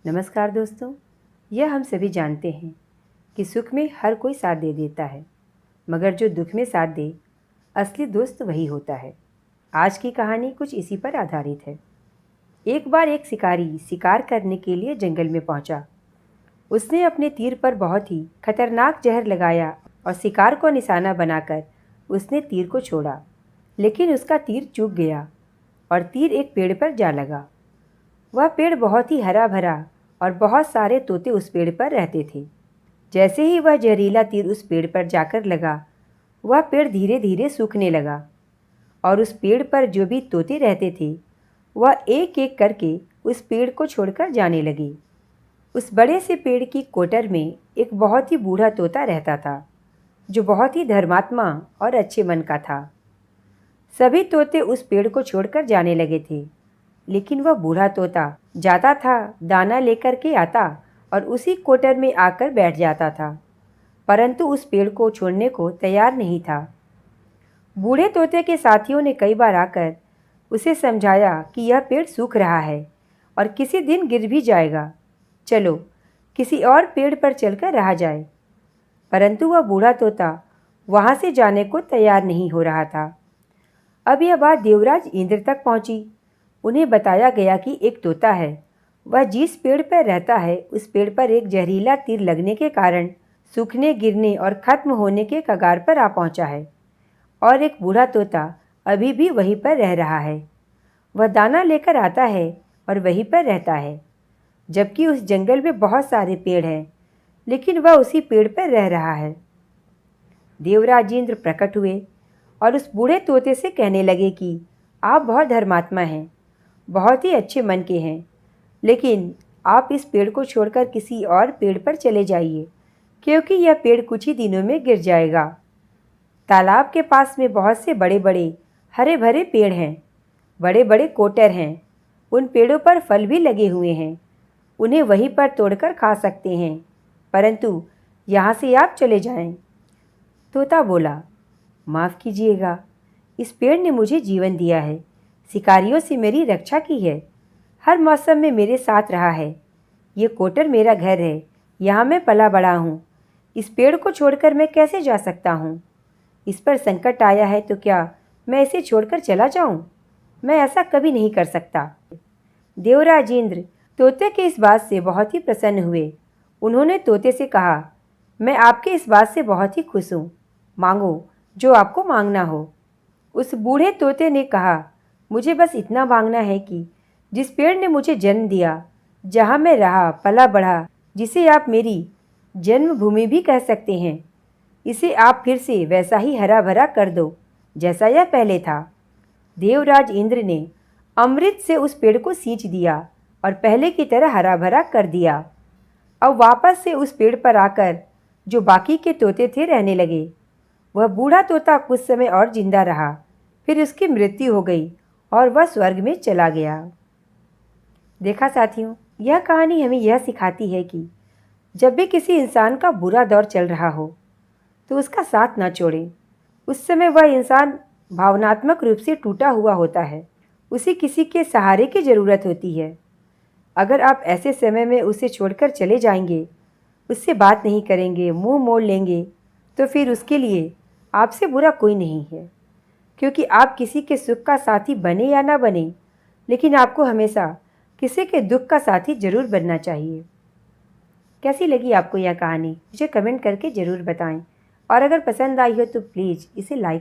नमस्कार दोस्तों। यह हम सभी जानते हैं कि सुख में हर कोई साथ दे देता है, मगर जो दुख में साथ दे असली दोस्त वही होता है। आज की कहानी कुछ इसी पर आधारित है। एक बार एक शिकारी शिकार करने के लिए जंगल में पहुंचा। उसने अपने तीर पर बहुत ही खतरनाक जहर लगाया और शिकार को निशाना बनाकर उसने तीर को छोड़ा, लेकिन उसका तीर चूक गया और तीर एक पेड़ पर जा लगा। वह पेड़ बहुत ही हरा भरा और बहुत सारे तोते उस पेड़ पर रहते थे। जैसे ही वह जहरीला तीर उस पेड़ पर जाकर लगा, वह पेड़ धीरे धीरे सूखने लगा और उस पेड़ पर जो भी तोते रहते थे वह एक एक करके उस पेड़ को छोड़कर जाने लगे। उस बड़े से पेड़ की कोटर में एक बहुत ही बूढ़ा तोता रहता था, जो बहुत ही धर्मात्मा और अच्छे मन का था। सभी तोते उस पेड़ को छोड़कर जाने लगे थे, लेकिन वह बूढ़ा तोता जाता था, दाना लेकर के आता और उसी कोटर में आकर बैठ जाता था, परंतु उस पेड़ को छोड़ने को तैयार नहीं था। बूढ़े तोते के साथियों ने कई बार आकर उसे समझाया कि यह पेड़ सूख रहा है और किसी दिन गिर भी जाएगा, चलो किसी और पेड़ पर चलकर रहा जाए। परंतु वह बूढ़ा तोता वहाँ से जाने को तैयार नहीं हो रहा था। अब यह बात देवराज इंद्र तक पहुँची। उन्हें बताया गया कि एक तोता है, वह जिस पेड़ पर रहता है उस पेड़ पर एक जहरीला तीर लगने के कारण सूखने, गिरने और ख़त्म होने के कगार पर आ पहुंचा है, और एक बूढ़ा तोता अभी भी वहीं पर रह रहा है। वह दाना लेकर आता है और वहीं पर रहता है, जबकि उस जंगल में बहुत सारे पेड़ हैं, लेकिन वह उसी पेड़ पर रह रहा है। देवराज इंद्र प्रकट हुए और उस बूढ़े तोते से कहने लगे कि आप बहुत धर्मात्मा हैं, बहुत ही अच्छे मन के हैं, लेकिन आप इस पेड़ को छोड़कर किसी और पेड़ पर चले जाइए, क्योंकि यह पेड़ कुछ ही दिनों में गिर जाएगा। तालाब के पास में बहुत से बड़े बड़े हरे भरे पेड़ हैं, बड़े बड़े कोटर हैं, उन पेड़ों पर फल भी लगे हुए हैं, उन्हें वहीं पर तोड़कर खा सकते हैं, परंतु यहाँ से आप चले जाएं। तोता बोला, माफ़ कीजिएगा, इस पेड़ ने मुझे जीवन दिया है, शिकारियों से मेरी रक्षा की है, हर मौसम में मेरे साथ रहा है। ये कोटर मेरा घर है, यहाँ मैं पला बड़ा हूँ। इस पेड़ को छोड़कर मैं कैसे जा सकता हूँ? इस पर संकट आया है तो क्या मैं इसे छोड़कर चला जाऊँ? मैं ऐसा कभी नहीं कर सकता। देवराज इंद्र तोते के इस बात से बहुत ही प्रसन्न हुए। उन्होंने तोते से कहा, मैं आपके इस बात से बहुत ही खुश हूँ, मांगो जो आपको मांगना हो। उस बूढ़े तोते ने कहा, मुझे बस इतना मांगना है कि जिस पेड़ ने मुझे जन्म दिया, जहाँ मैं रहा पला बढ़ा, जिसे आप मेरी जन्मभूमि भी कह सकते हैं, इसे आप फिर से वैसा ही हरा भरा कर दो जैसा यह पहले था। देवराज इंद्र ने अमृत से उस पेड़ को सींच दिया और पहले की तरह हरा भरा कर दिया। अब वापस से उस पेड़ पर आकर जो बाकी के तोते थे रहने लगे। वह बूढ़ा तोता कुछ समय और जिंदा रहा, फिर उसकी मृत्यु हो गई और वह स्वर्ग में चला गया। देखा साथियों, यह कहानी हमें यह सिखाती है कि जब भी किसी इंसान का बुरा दौर चल रहा हो तो उसका साथ ना छोड़ें। उस समय वह इंसान भावनात्मक रूप से टूटा हुआ होता है, उसे किसी के सहारे की ज़रूरत होती है। अगर आप ऐसे समय में उसे छोड़कर चले जाएंगे, उससे बात नहीं करेंगे, मुंह मोड़ लेंगे, तो फिर उसके लिए आपसे बुरा कोई नहीं है, क्योंकि आप किसी के सुख का साथी बने या ना बने, लेकिन आपको हमेशा किसी के दुख का साथी जरूर बनना चाहिए। कैसी लगी आपको यह कहानी मुझे कमेंट करके ज़रूर बताएं, और अगर पसंद आई हो तो प्लीज़ इसे लाइक